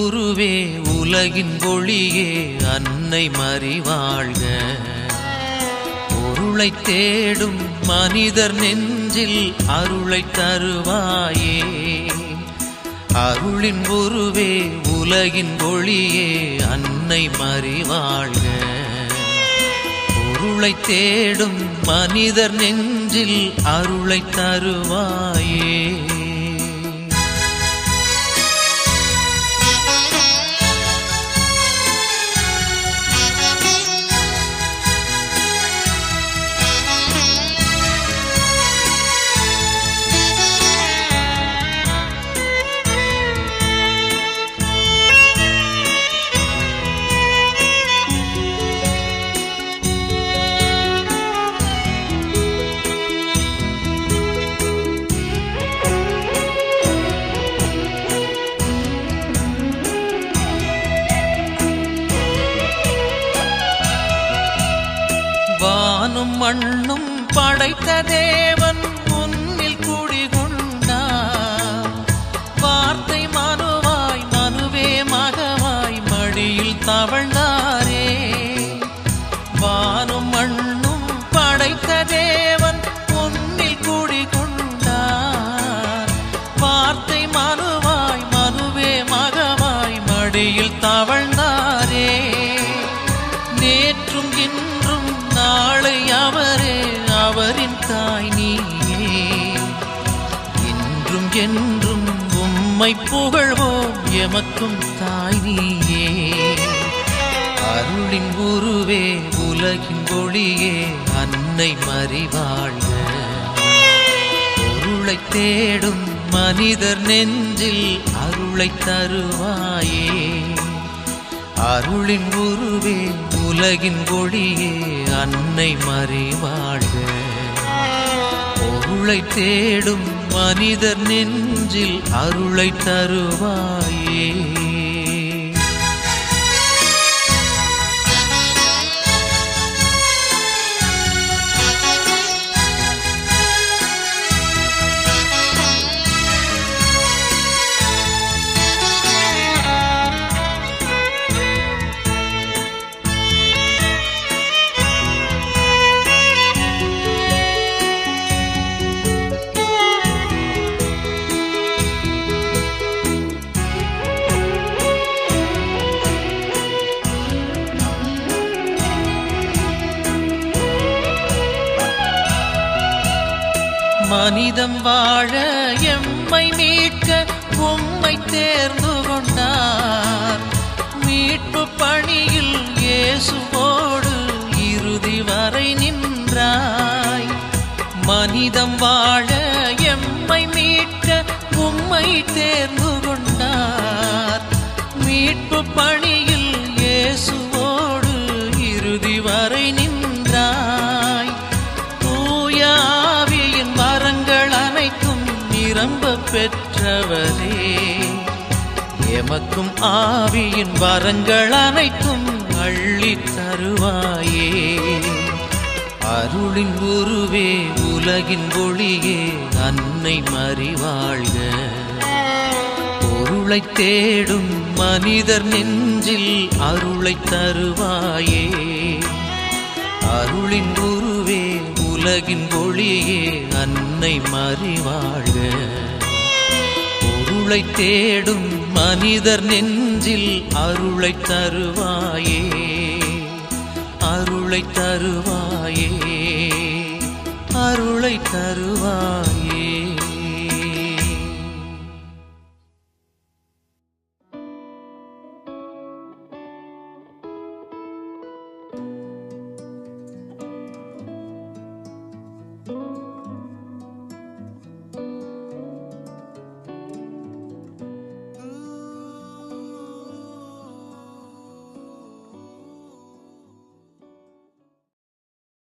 குருவே உலகின் ஒளியே அன்னை மறிவாழ்க. பொருளை தேடும் மனிதர் நெஞ்சில் அருளை தருவாயே. அருளின் குருவே உலகின் ஒளியே அன்னை மறிவாழ்க. பொருளை தேடும் மனிதர் நெஞ்சில் அருளை தருவாயே. வானும் மண்ணும் படைத்த தேவன் உன்னில் குடிகொண்டார். வார்த்தை மனுவாய் மனுவே மகவாய் மடியில் தவழ்ந்தாரே. வானும் மண்ணும் படைத்த தேவன் உன்னில் குடிகொண்டார். வார்த்தை மனுவாய் மனுவே மகவாய் மடியில் தவழ்ந்தாரே. நேற்றும் இன்றும் நாளை அவரே, அவரின் தாய் நீயே. இன்றும் என்றும் உம்மை புகழ்வோம், எமக்கும் தாய் நீயே. அருளின் குருவே உலகின் ஒளியே அன்னை மறிவாழ்க. பொருளை தேடும் மனிதர் நெஞ்சில் அருளை தருவாயே. அருளின் குருவே உலகின் ஒளியே அன்னை மறிவாழ்க. பொருளை தேடும் மனிதர் நெஞ்சில் அருளை தருவாயே. மனிதம் வாழ எம்மை மீட்க உம்மை தேர்ந்து கொண்டார். மீட்பு பணியில் இயேசுவோடு இறுதி வரை நின்றாய். மனிதம் வாழ எம்மை மீட்க உம்மை தேர்ந்து கொண்டார். மீட்பு பணியில் இயேசுவோடு இறுதி வரை நின்றாய். வரங்கள் அனைத்தும் நிரம்ப பெற்றவரே, எமக்கும் ஆவியின் வரங்கள் அனைத்தும் அள்ளி தருவாயே. அருளின் குருவே உலகின் ஒளியே அன்னை மறிவாழ்க. பொருளை தேடும் மனிதர் நெஞ்சில் அருளை தருவாயே. அருளின் குருவே உலகின் ஒளியே அன்னை மறிவாழ்க. பொருளை தேடும் மனிதர் நெஞ்சில் அருளை தருவாயே. அருளை தருவாயே. அருளை தருவாயே.